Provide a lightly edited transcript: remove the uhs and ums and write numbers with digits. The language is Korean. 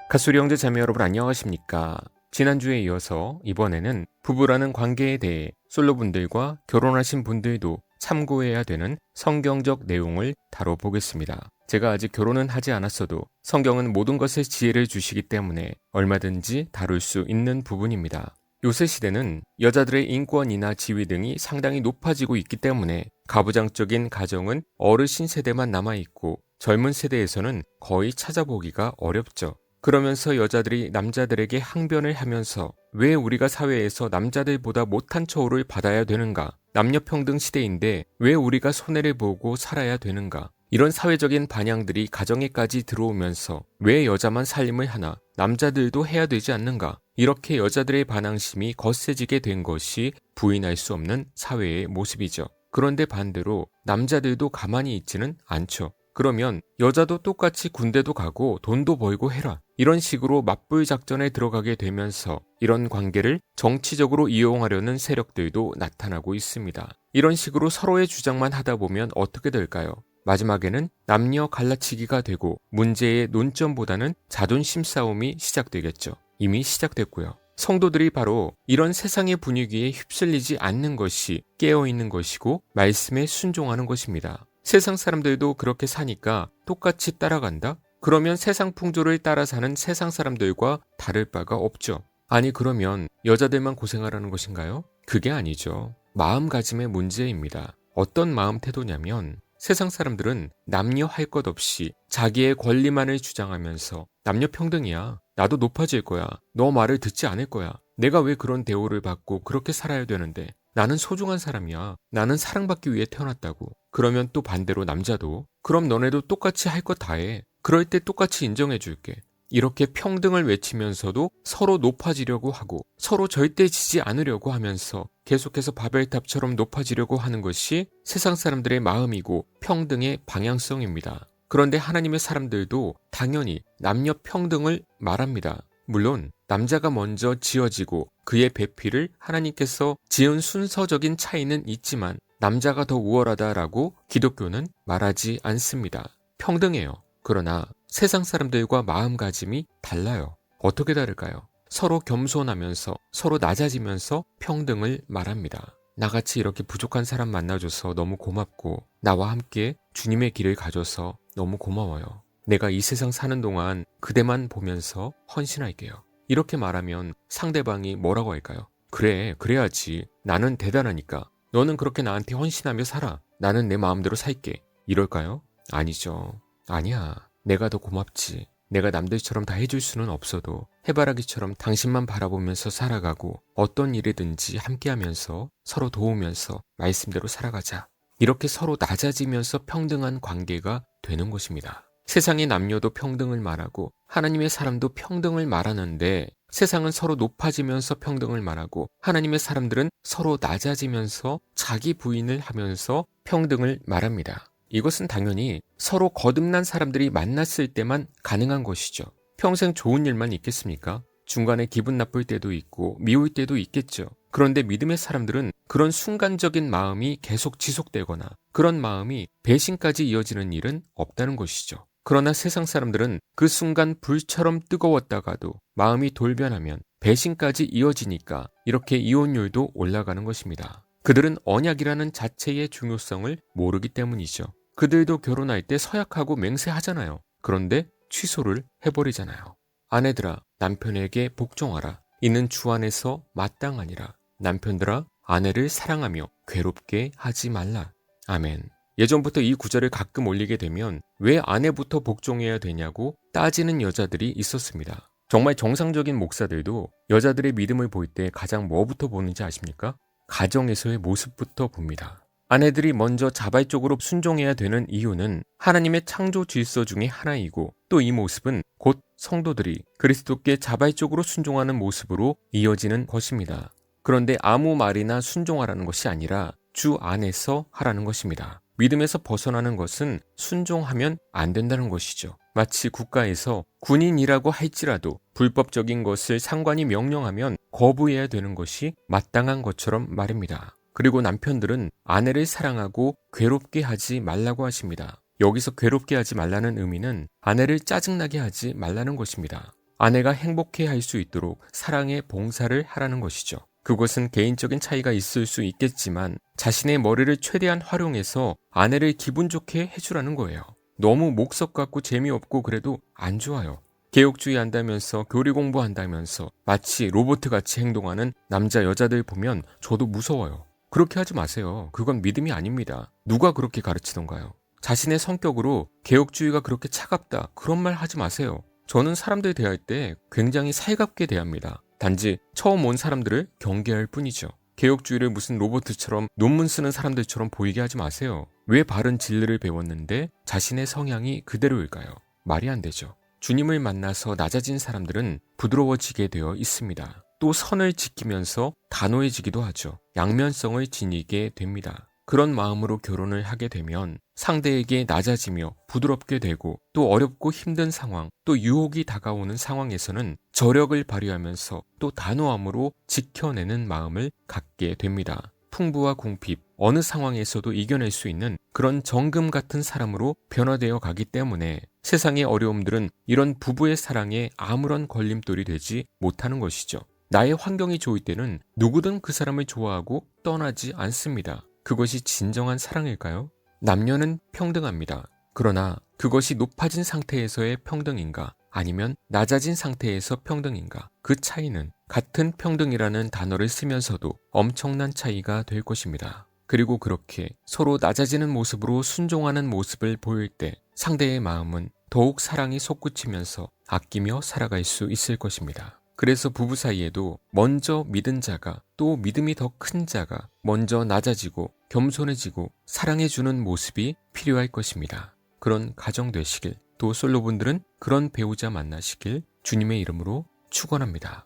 가수리 형제 자매 여러분 안녕하십니까? 지난주에 이어서 이번에는 부부라는 관계에 대해 솔로분들과 결혼하신 분들도 참고해야 되는 성경적 내용을 다뤄보겠습니다. 제가 아직 결혼은 하지 않았어도 성경은 모든 것에 지혜를 주시기 때문에 얼마든지 다룰 수 있는 부분입니다. 요새 시대는 여자들의 인권이나 지위 등이 상당히 높아지고 있기 때문에 가부장적인 가정은 어르신 세대만 남아있고 젊은 세대에서는 거의 찾아보기가 어렵죠. 그러면서 여자들이 남자들에게 항변을 하면서 왜 우리가 사회에서 남자들보다 못한 처우를 받아야 되는가? 남녀평등 시대인데 왜 우리가 손해를 보고 살아야 되는가? 이런 사회적인 반향들이 가정에까지 들어오면서 왜 여자만 살림을 하나? 남자들도 해야 되지 않는가? 이렇게 여자들의 반항심이 거세지게 된 것이 부인할 수 없는 사회의 모습이죠. 그런데 반대로 남자들도 가만히 있지는 않죠. 그러면 여자도 똑같이 군대도 가고 돈도 벌고 해라. 이런 식으로 맞불 작전에 들어가게 되면서 이런 관계를 정치적으로 이용하려는 세력들도 나타나고 있습니다. 이런 식으로 서로의 주장만 하다 보면 어떻게 될까요? 마지막에는 남녀 갈라치기가 되고 문제의 논점보다는 자존심 싸움이 시작되겠죠. 이미 시작됐고요. 성도들이 바로 이런 세상의 분위기에 휩쓸리지 않는 것이 깨어있는 것이고 말씀에 순종하는 것입니다. 세상 사람들도 그렇게 사니까 똑같이 따라간다? 그러면 세상 풍조를 따라 사는 세상 사람들과 다를 바가 없죠. 아니 그러면 여자들만 고생하라는 것인가요? 그게 아니죠. 마음가짐의 문제입니다. 어떤 마음 태도냐면 세상 사람들은 남녀 할 것 없이 자기의 권리만을 주장하면서 남녀 평등이야. 나도 높아질 거야. 너 말을 듣지 않을 거야. 내가 왜 그런 대우를 받고 그렇게 살아야 되는데. 나는 소중한 사람이야. 나는 사랑받기 위해 태어났다고. 그러면 또 반대로 남자도 그럼 너네도 똑같이 할 것 다 해. 그럴 때 똑같이 인정해 줄게. 이렇게 평등을 외치면서도 서로 높아지려고 하고 서로 절대 지지 않으려고 하면서 계속해서 바벨탑처럼 높아지려고 하는 것이 세상 사람들의 마음이고 평등의 방향성입니다. 그런데 하나님의 사람들도 당연히 남녀 평등을 말합니다. 물론 남자가 먼저 지어지고 그의 배필을 하나님께서 지은 순서적인 차이는 있지만 남자가 더 우월하다라고 기독교는 말하지 않습니다. 평등해요. 그러나 세상 사람들과 마음가짐이 달라요. 어떻게 다를까요? 서로 겸손하면서 서로 낮아지면서 평등을 말합니다. 나같이 이렇게 부족한 사람 만나줘서 너무 고맙고 나와 함께 주님의 길을 가줘서 너무 고마워요. 내가 이 세상 사는 동안 그대만 보면서 헌신할게요. 이렇게 말하면 상대방이 뭐라고 할까요? 그래, 그래야지. 나는 대단하니까. 너는 그렇게 나한테 헌신하며 살아. 나는 내 마음대로 살게. 이럴까요? 아니죠. 아니야. 내가 더 고맙지. 내가 남들처럼 다 해줄 수는 없어도 해바라기처럼 당신만 바라보면서 살아가고 어떤 일이든지 함께하면서 서로 도우면서 말씀대로 살아가자. 이렇게 서로 낮아지면서 평등한 관계가 되는 것입니다. 세상의 남녀도 평등을 말하고 하나님의 사람도 평등을 말하는데 세상은 서로 높아지면서 평등을 말하고 하나님의 사람들은 서로 낮아지면서 자기 부인을 하면서 평등을 말합니다. 이것은 당연히 서로 거듭난 사람들이 만났을 때만 가능한 것이죠. 평생 좋은 일만 있겠습니까? 중간에 기분 나쁠 때도 있고 미울 때도 있겠죠. 그런데 믿음의 사람들은 그런 순간적인 마음이 계속 지속되거나 그런 마음이 배신까지 이어지는 일은 없다는 것이죠. 그러나 세상 사람들은 그 순간 불처럼 뜨거웠다가도 마음이 돌변하면 배신까지 이어지니까 이렇게 이혼율도 올라가는 것입니다. 그들은 언약이라는 자체의 중요성을 모르기 때문이죠. 그들도 결혼할 때 서약하고 맹세하잖아요. 그런데 취소를 해버리잖아요. 아내들아 남편에게 복종하라. 이는 주 안에서 마땅하니라. 남편들아 아내를 사랑하며 괴롭게 하지 말라. 아멘. 예전부터 이 구절을 가끔 올리게 되면 왜 아내부터 복종해야 되냐고 따지는 여자들이 있었습니다. 정말 정상적인 목사들도 여자들의 믿음을 볼 때 가장 뭐부터 보는지 아십니까? 가정에서의 모습부터 봅니다. 아내들이 먼저 자발적으로 순종해야 되는 이유는 하나님의 창조 질서 중에 하나이고 또 이 모습은 곧 성도들이 그리스도께 자발적으로 순종하는 모습으로 이어지는 것입니다. 그런데 아무 말이나 순종하라는 것이 아니라 주 안에서 하라는 것입니다. 믿음에서 벗어나는 것은 순종하면 안 된다는 것이죠. 마치 국가에서 군인이라고 할지라도 불법적인 것을 상관이 명령하면 거부해야 되는 것이 마땅한 것처럼 말입니다. 그리고 남편들은 아내를 사랑하고 괴롭게 하지 말라고 하십니다. 여기서 괴롭게 하지 말라는 의미는 아내를 짜증나게 하지 말라는 것입니다. 아내가 행복해 할 수 있도록 사랑의 봉사를 하라는 것이죠. 그것은 개인적인 차이가 있을 수 있겠지만 자신의 머리를 최대한 활용해서 아내를 기분 좋게 해주라는 거예요. 너무 목석 같고 재미없고 그래도 안 좋아요. 개혁주의 한다면서 교리 공부한다면서 마치 로봇같이 행동하는 남자 여자들 보면 저도 무서워요. 그렇게 하지 마세요. 그건 믿음이 아닙니다. 누가 그렇게 가르치던가요? 자신의 성격으로 개혁주의가 그렇게 차갑다 그런 말 하지 마세요. 저는 사람들 대할 때 굉장히 살갑게 대합니다. 단지 처음 온 사람들을 경계할 뿐이죠. 개혁주의를 무슨 로봇처럼 논문 쓰는 사람들처럼 보이게 하지 마세요. 왜 바른 진리를 배웠는데 자신의 성향이 그대로일까요? 말이 안 되죠. 주님을 만나서 낮아진 사람들은 부드러워지게 되어 있습니다. 또 선을 지키면서 단호해지기도 하죠. 양면성을 지니게 됩니다. 그런 마음으로 결혼을 하게 되면 상대에게 낮아지며 부드럽게 되고 또 어렵고 힘든 상황, 또 유혹이 다가오는 상황에서는 저력을 발휘하면서 또 단호함으로 지켜내는 마음을 갖게 됩니다. 풍부와 궁핍, 어느 상황에서도 이겨낼 수 있는 그런 정금 같은 사람으로 변화되어 가기 때문에 세상의 어려움들은 이런 부부의 사랑에 아무런 걸림돌이 되지 못하는 것이죠. 나의 환경이 좋을 때는 누구든 그 사람을 좋아하고 떠나지 않습니다. 그것이 진정한 사랑일까요? 남녀는 평등합니다. 그러나 그것이 높아진 상태에서의 평등인가 아니면 낮아진 상태에서 평등인가 그 차이는 같은 평등이라는 단어를 쓰면서도 엄청난 차이가 될 것입니다. 그리고 그렇게 서로 낮아지는 모습으로 순종하는 모습을 보일 때 상대의 마음은 더욱 사랑이 솟구치면서 아끼며 살아갈 수 있을 것입니다. 그래서 부부 사이에도 먼저 믿은 자가 또 믿음이 더 큰 자가 먼저 낮아지고 겸손해지고 사랑해주는 모습이 필요할 것입니다. 그런 가정 되시길, 또 솔로분들은 그런 배우자 만나시길 주님의 이름으로 축원합니다.